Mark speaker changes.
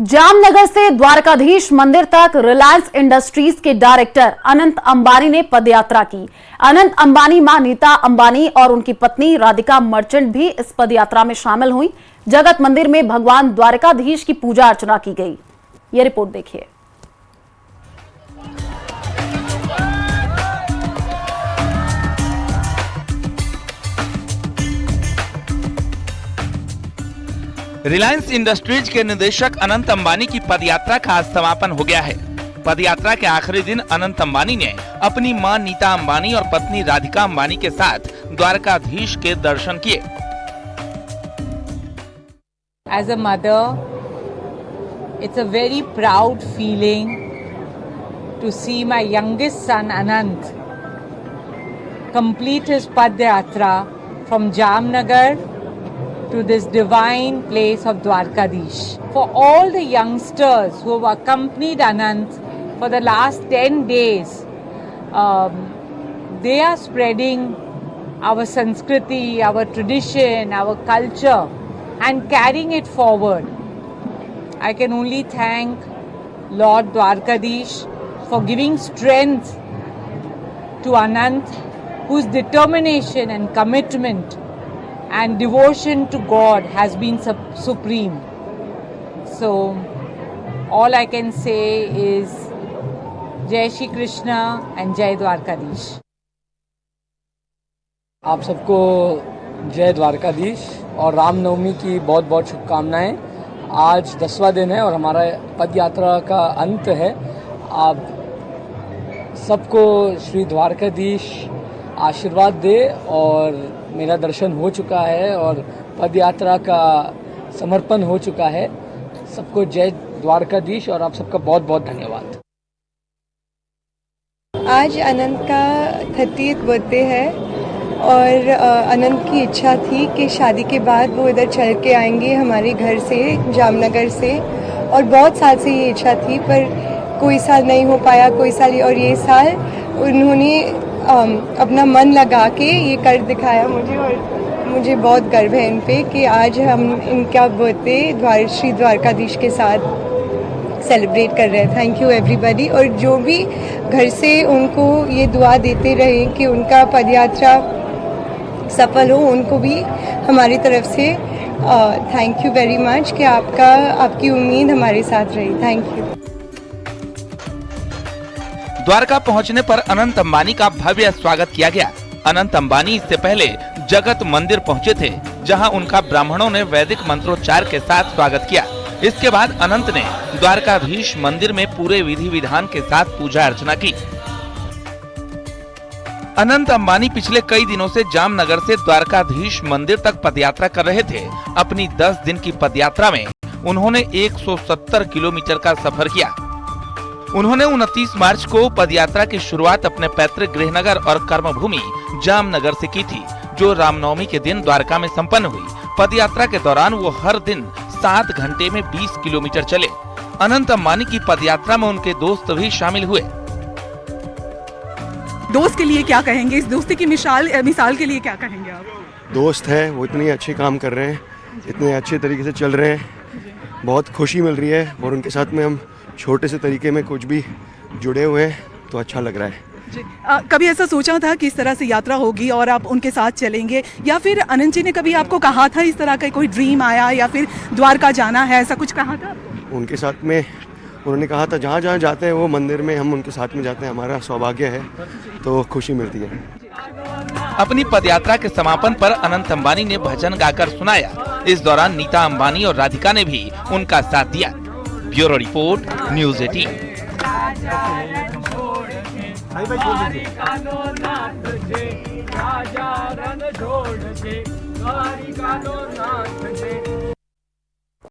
Speaker 1: जामनगर से द्वारकाधीश मंदिर तक रिलायंस इंडस्ट्रीज के डायरेक्टर अनंत अंबानी ने पदयात्रा की। अनंत अंबानी मां नीता अंबानी और उनकी पत्नी राधिका मर्चेंट भी इस पदयात्रा में शामिल हुई। जगत मंदिर में भगवान द्वारकाधीश की पूजा अर्चना की गई। ये रिपोर्ट देखिए।
Speaker 2: रिलायंस इंडस्ट्रीज के निदेशक अनंत अंबानी की पदयात्रा का आज समापन हो गया है। पदयात्रा के आखिरी दिन अनंत अंबानी ने अपनी मां नीता अंबानी और पत्नी राधिका अंबानी के साथ द्वारकाधीश के दर्शन किए।
Speaker 3: As a mother, it's a very proud feeling to see my youngest son Anant complete his Padyatra from Jamnagar to this divine place of Dwarkadish. For all the youngsters who have accompanied Anant for the last 10 days, they are spreading our Sanskriti, our tradition, our culture and carrying it forward. I can only thank Lord Dwarkadish for giving strength to Anant, whose determination and commitment and devotion to God has been supreme. So all I can say is Jai Shri Krishna and Jai Dwarkadish.
Speaker 4: आप सबको जय द्वारकाधीश और रामनवमी की बहुत बहुत शुभकामनाएं। आज 10वां दिन है और हमारा पद यात्रा का अंत है। आप सबको श्री द्वारकाधीश आशीर्वाद दे और मेरा दर्शन हो चुका है और पद यात्रा का समर्पण हो चुका है। सबको जय द्वारकाधीश और आप सबका बहुत बहुत धन्यवाद।
Speaker 5: आज अनंत का 30th बर्थडे है और अनंत की इच्छा थी कि शादी के बाद वो इधर चल के आएंगे हमारे घर से, जामनगर से, और बहुत साल से ये इच्छा थी पर कोई साल नहीं हो पाया, कोई साल, और ये साल उन्होंने अपना मन लगा के ये कर दिखाया मुझे और मुझे बहुत गर्व है इन पे कि आज हम इनका बर्थडे श्री द्वारकाधीश के साथ सेलिब्रेट कर रहे हैं। Thank you everybody. और जो भी घर से उनको ये दुआ देते रहे कि उनका पदयात्रा सफल हो, उनको भी हमारी तरफ से थैंक यू वेरी मच कि आपकी उम्मीद हमारे साथ रही। Thank you.
Speaker 2: द्वारका पहुंचने पर अनंत अंबानी का भव्य स्वागत किया गया। अनंत अंबानी इससे पहले जगत मंदिर पहुंचे थे, जहां उनका ब्राह्मणों ने वैदिक मंत्रोच्चार के साथ स्वागत किया। इसके बाद अनंत ने द्वारकाधीश मंदिर में पूरे विधि विधान के साथ पूजा अर्चना की। अनंत अंबानी पिछले कई दिनों से जामनगर से द्वारकाधीश मंदिर तक पदयात्रा कर रहे थे। अपनी 10 दिन की पदयात्रा में उन्होंने 170 किलोमीटर का सफर किया। उन्होंने 29 मार्च को पदयात्रा की शुरुआत अपने पैतृक गृहनगर और कर्मभूमि जामनगर से की थी, जो रामनवमी के दिन द्वारका में संपन्न हुई। पदयात्रा के दौरान वो हर दिन 7 घंटे में 20 किलोमीटर चले। अनंत अंबानी की पदयात्रा में उनके दोस्त भी शामिल हुए।
Speaker 6: दोस्त के लिए क्या कहेंगे? इस दोस्ती की मिसाल के लिए क्या कहेंगे आप?
Speaker 7: दोस्त है, वो इतने अच्छे काम कर रहे हैं, इतने अच्छे तरीके से चल रहे हैं, बहुत खुशी मिल रही है और उनके साथ में हम छोटे से तरीके में कुछ भी जुड़े हुए हैं तो अच्छा लग रहा है।
Speaker 6: कभी ऐसा सोचा था कि इस तरह से यात्रा होगी और आप उनके साथ चलेंगे, या फिर अनंत जी ने कभी आपको कहा था इस तरह का कोई ड्रीम आया या फिर द्वारका जाना है, ऐसा कुछ कहा था?
Speaker 7: उनके साथ में उन्होंने कहा था जहाँ जहाँ जाते हैं वो मंदिर में हम उनके साथ में जाते हैं, हमारा सौभाग्य है तो खुशी मिलती है।
Speaker 2: अपनी पदयात्रा के समापन पर अनंत अंबानी ने भजन गाकर सुनाया। इस दौरान नीता अंबानी और राधिका ने भी उनका साथ दिया। Bureau report, news 18।